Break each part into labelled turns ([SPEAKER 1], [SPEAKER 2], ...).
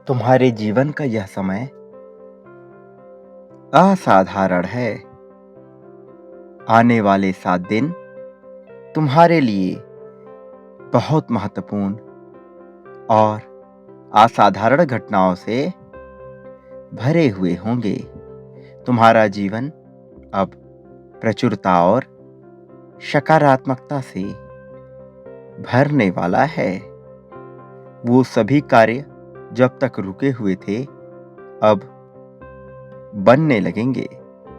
[SPEAKER 1] तुम्हारे जीवन का यह समय असाधारण है। आने वाले 7 दिन तुम्हारे लिए बहुत महत्वपूर्ण और असाधारण घटनाओं से भरे हुए होंगे। तुम्हारा जीवन अब प्रचुरता और सकारात्मकता से भरने वाला है। वो सभी कार्य जब तक रुके हुए थे, अब बनने लगेंगे।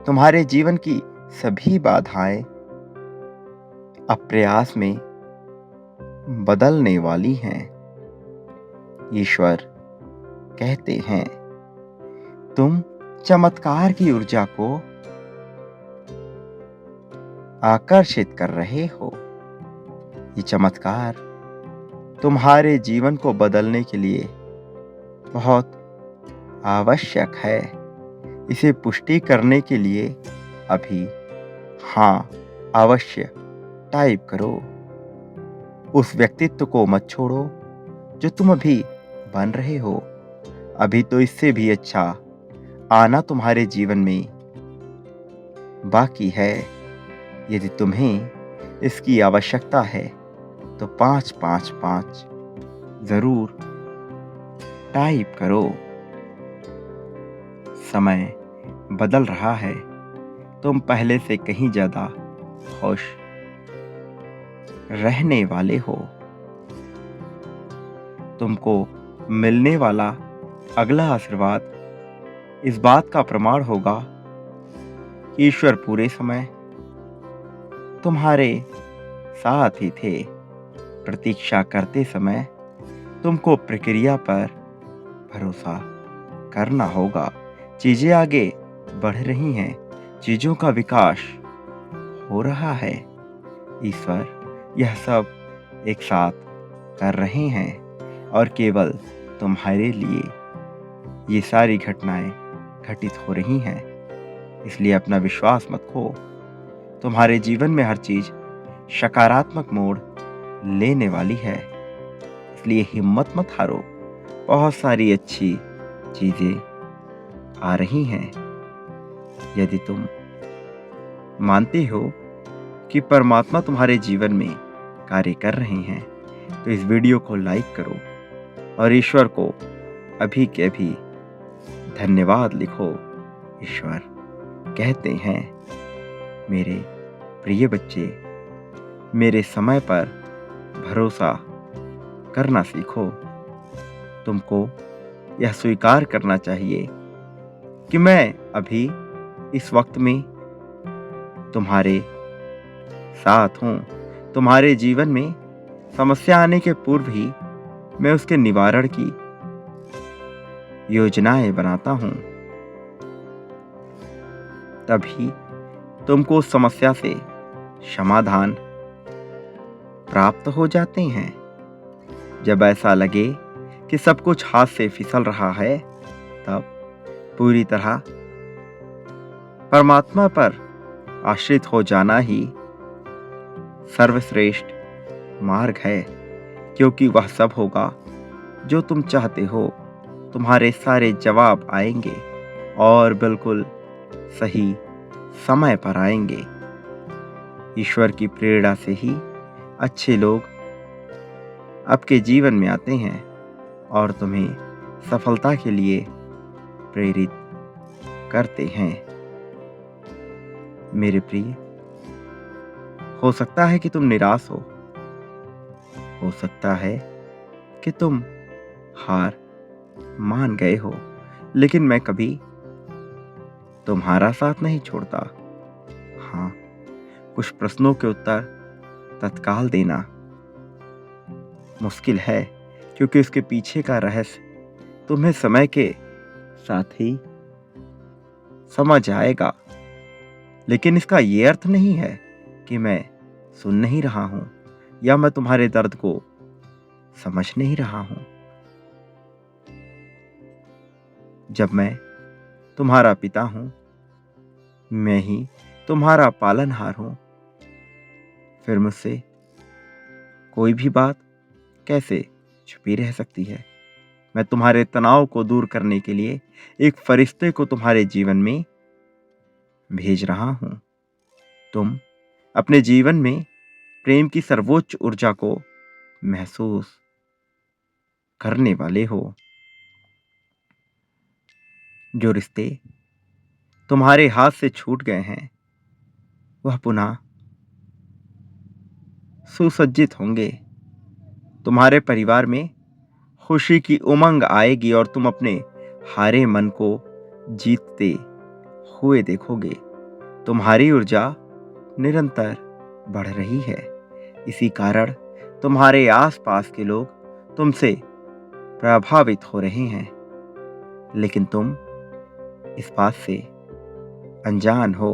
[SPEAKER 1] तुम्हारे जीवन की सभी बाधाएं अब प्रयास में बदलने वाली हैं। ईश्वर कहते हैं, तुम चमत्कार की ऊर्जा को आकर्षित कर रहे हो। ये चमत्कार तुम्हारे जीवन को बदलने के लिए बहुत आवश्यक है। इसे पुष्टि करने के लिए अभी हाँ अवश्य टाइप करो। उस व्यक्तित्व को मत छोड़ो जो तुम अभी बन रहे हो। अभी तो इससे भी अच्छा आना तुम्हारे जीवन में बाकी है। यदि तुम्हें इसकी आवश्यकता है तो 555 जरूर टाइप करो। समय बदल रहा है। तुम पहले से कहीं ज्यादा खुश रहने वाले हो। तुमको मिलने वाला अगला आशीर्वाद इस बात का प्रमाण होगा कि ईश्वर पूरे समय तुम्हारे साथ ही थे। प्रतीक्षा करते समय तुमको प्रक्रिया पर भरोसा करना होगा। चीजें आगे बढ़ रही हैं। चीजों का विकास हो रहा है। ईश्वर यह सब एक साथ कर रहे हैं और केवल तुम्हारे लिए ये सारी घटनाएं घटित हो रही हैं। इसलिए अपना विश्वास मत खो। तुम्हारे जीवन में हर चीज सकारात्मक मोड़ लेने वाली है। इसलिए हिम्मत मत हारो। बहुत सारी अच्छी चीजें आ रही हैं। यदि तुम मानते हो कि परमात्मा तुम्हारे जीवन में कार्य कर रहे हैं तो इस वीडियो को लाइक करो और ईश्वर को अभी के अभी धन्यवाद लिखो। ईश्वर कहते हैं, मेरे प्रिय बच्चे, मेरे समय पर भरोसा करना सीखो। तुमको यह स्वीकार करना चाहिए कि मैं अभी इस वक्त में तुम्हारे साथ हूं। तुम्हारे जीवन में समस्या आने के पूर्व ही मैं उसके निवारण की योजनाएं बनाता हूं। तभी तुमको उस समस्या से समाधान प्राप्त हो जाते हैं। जब ऐसा लगे कि सब कुछ हाथ से फिसल रहा है, तब पूरी तरह परमात्मा पर आश्रित हो जाना ही सर्वश्रेष्ठ मार्ग है, क्योंकि वह सब होगा जो तुम चाहते हो। तुम्हारे सारे जवाब आएंगे और बिल्कुल सही समय पर आएंगे। ईश्वर की प्रेरणा से ही अच्छे लोग आपके जीवन में आते हैं और तुम्हें सफलता के लिए प्रेरित करते हैं। मेरे प्रिय, हो सकता है कि तुम निराश हो सकता है कि तुम हार मान गए हो, लेकिन मैं कभी तुम्हारा साथ नहीं छोड़ता। हाँ, कुछ प्रश्नों के उत्तर तत्काल देना मुश्किल है, क्योंकि उसके पीछे का रहस्य तुम्हें समय के साथ ही समझ आएगा। लेकिन इसका ये अर्थ नहीं है कि मैं सुन नहीं रहा हूं या मैं तुम्हारे दर्द को समझ नहीं रहा हूं। जब मैं तुम्हारा पिता हूं, मैं ही तुम्हारा पालनहार हूं, फिर मुझसे कोई भी बात कैसे छुपी रह सकती है। मैं तुम्हारे तनाव को दूर करने के लिए एक फरिश्ते को तुम्हारे जीवन में भेज रहा हूं। तुम अपने जीवन में प्रेम की सर्वोच्च ऊर्जा को महसूस करने वाले हो। जो रिश्ते तुम्हारे हाथ से छूट गए हैं वह पुनः सुसज्जित होंगे। तुम्हारे परिवार में खुशी की उमंग आएगी और तुम अपने हारे मन को जीतते हुए देखोगे। तुम्हारी ऊर्जा निरंतर बढ़ रही है। इसी कारण तुम्हारे आसपास के लोग तुमसे प्रभावित हो रहे हैं, लेकिन तुम इस बात से अनजान हो।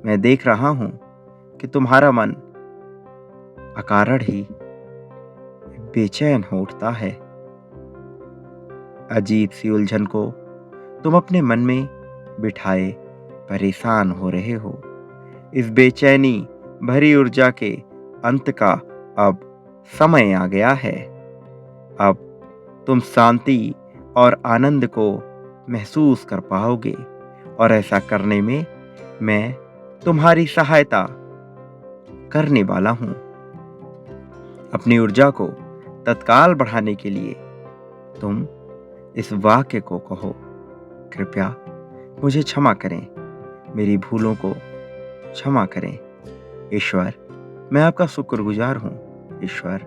[SPEAKER 1] मैं देख रहा हूं कि तुम्हारा मन अकारण ही बेचैन हो उठता है। अजीब सी उलझन को तुम अपने मन में बिठाए परेशान हो रहे हो। इस बेचैनी भरी ऊर्जा के अंत का अब समय आ गया है। अब तुम शांति और आनंद को महसूस कर पाओगे और ऐसा करने में मैं तुम्हारी सहायता करने वाला हूं। अपनी ऊर्जा को तत्काल बढ़ाने के लिए तुम इस वाक्य को कहो, कृपया मुझे क्षमा करें, मेरी भूलों को क्षमा करें। ईश्वर, मैं आपका शुक्रगुजार हूँ। ईश्वर,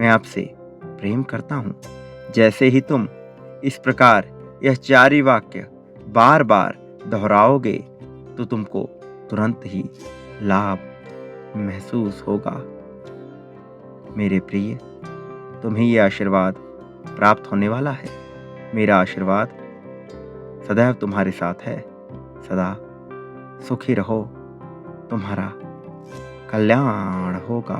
[SPEAKER 1] मैं आपसे प्रेम करता हूँ। जैसे ही तुम इस प्रकार यह चारि वाक्य बार बार दोहराओगे तो तुमको तुरंत ही लाभ महसूस होगा। मेरे प्रिय, तुम्हें यह आशीर्वाद प्राप्त होने वाला है। मेरा आशीर्वाद सदैव तुम्हारे साथ है। सदा सुखी रहो, तुम्हारा कल्याण होगा।